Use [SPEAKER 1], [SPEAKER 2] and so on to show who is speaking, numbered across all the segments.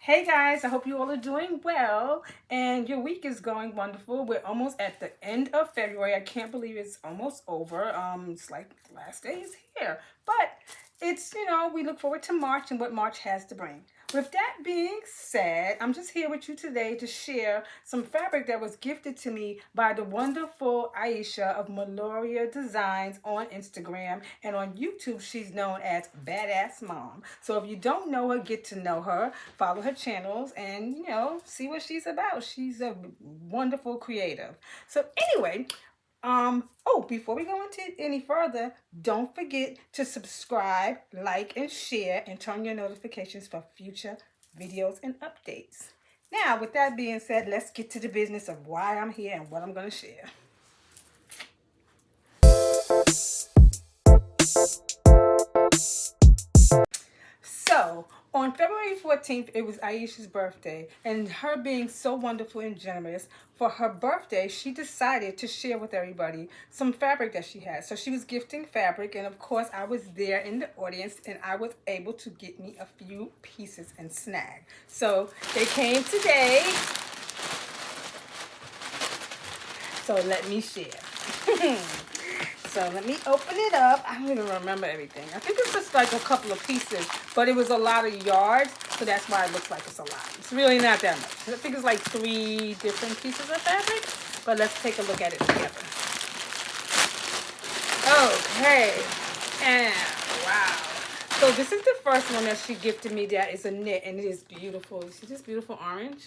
[SPEAKER 1] Hey guys, I hope you all are doing well and your week is going wonderful. We're almost at the end of February. I can't believe it's almost over. It's like the last day is here. But we look forward to March and what March has to bring. With that being said, I'm just here with you today to share some fabric that was gifted to me by the wonderful Aisha of Meloria Designs on Instagram, and on YouTube she's known as Badass Mom. So if you don't know her, get to know her, follow her channels, and see what she's about. She's a wonderful creative. So anyway, before we go into any further, don't forget to subscribe, like, and share, and turn your notifications for future videos and updates. Now, with that being said, let's get to the business of why I'm here and what I'm going to share. So, on February 14th, it was Aisha's birthday, and her being so wonderful and generous, for her birthday, she decided to share with everybody some fabric that she had. So she was gifting fabric, and of course, I was there in the audience, and I was able to get me a few pieces and snag. So they came today. So let me share. So let me open it up. I don't even remember everything. I think it's just like a couple of pieces, but it was a lot of yards, so that's why it looks like it's a lot. It's really not that much. I think it's like 3 different pieces of fabric, but let's take a look at it together. Okay, and wow. So this is the first one that she gifted me that is a knit, and it is beautiful. You see this beautiful orange?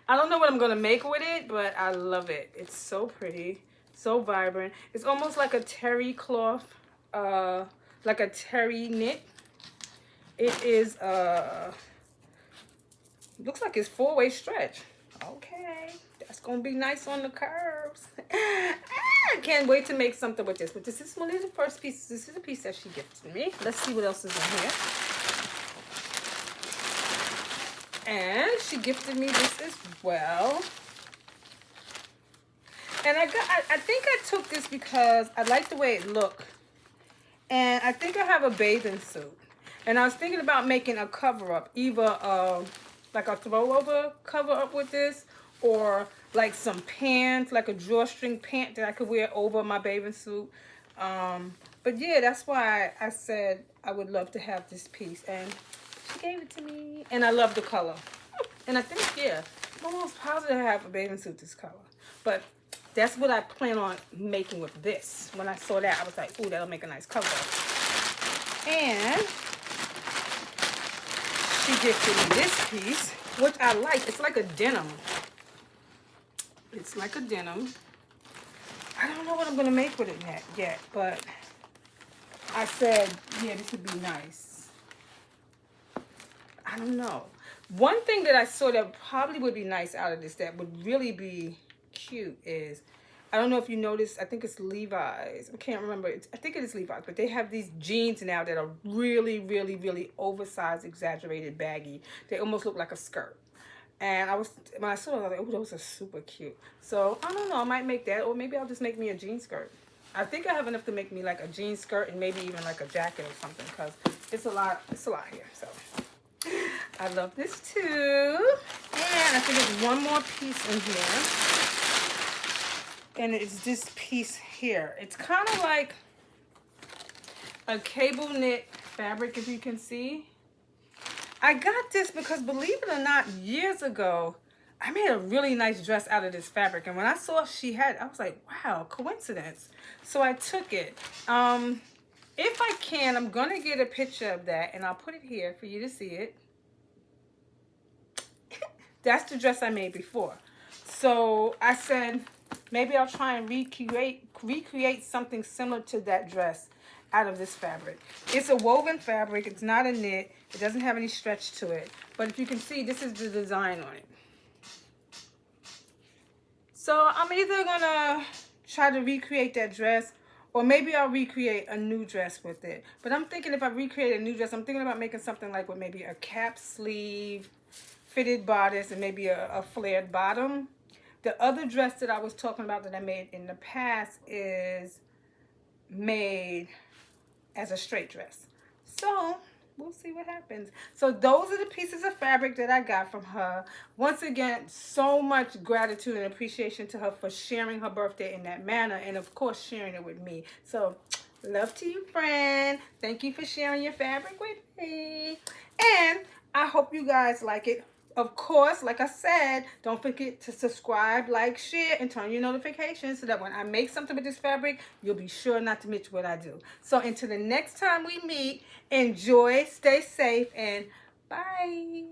[SPEAKER 1] I don't know what I'm going to make with it, but I love it. It's so pretty. So vibrant. It's almost like a terry cloth, like a terry knit. It is looks like it's 4-way stretch. Okay, that's gonna be nice on the curves. I can't wait to make something with this. But this is one of the first pieces. This is a piece that she gifted me. Let's see what else is in here. And she gifted me this as well. And I think I took this because I like the way it looked. And I think I have a bathing suit. And I was thinking about making a cover-up. Either like a throw-over cover-up with this. Or like some pants, like a drawstring pant that I could wear over my bathing suit. But yeah, that's why I said I would love to have this piece. And she gave it to me. And I love the color. And I think, yeah, I'm almost positive I have a bathing suit this color. But that's what I plan on making with this. When I saw that, I was like, ooh, that'll make a nice cover. And she gifted me this piece, which I like. It's like a denim. It's like a denim. I don't know what I'm going to make with it yet, but I said, yeah, this would be nice. I don't know. One thing that I saw that probably would be nice out of this, that would really be cute, is, I don't know if you noticed, I think it's Levi's. I can't remember. I think it is Levi's, but they have these jeans now that are really, really, really oversized, exaggerated, baggy. They almost look like a skirt. And when I saw it, I was like, oh, those are super cute. So, I don't know, I might make that, or maybe I'll just make me a jean skirt. I think I have enough to make me like a jean skirt and maybe even like a jacket or something, because it's a lot here, so. I love this too. And I think there's one more piece in here. And it's this piece here. It's kind of like a cable knit fabric, if you can see. I got this because, believe it or not, years ago, I made a really nice dress out of this fabric. And when I saw she had, I was like, wow, coincidence. So I took it. If I can, I'm going to get a picture of that, and I'll put it here for you to see it. That's the dress I made before. So I said, maybe I'll try and recreate something similar to that dress out of this fabric. It's a woven fabric. It's not a knit. It doesn't have any stretch to it. But if you can see, this is the design on it. So I'm either going to try to recreate that dress, or maybe I'll recreate a new dress with it. But I'm thinking if I recreate a new dress, I'm thinking about making something like with maybe a cap sleeve, fitted bodice, and maybe a flared bottom. The other dress that I was talking about that I made in the past is made as a straight dress. So we'll see what happens. So those are the pieces of fabric that I got from her. Once again, so much gratitude and appreciation to her for sharing her birthday in that manner, and of course sharing it with me. So love to you, friend. Thank you for sharing your fabric with me. And I hope you guys like it. Of course, like I said, don't forget to subscribe, like, share, and turn your notifications so that when I make something with this fabric, you'll be sure not to miss what I do. So until the next time we meet, enjoy, stay safe, and bye.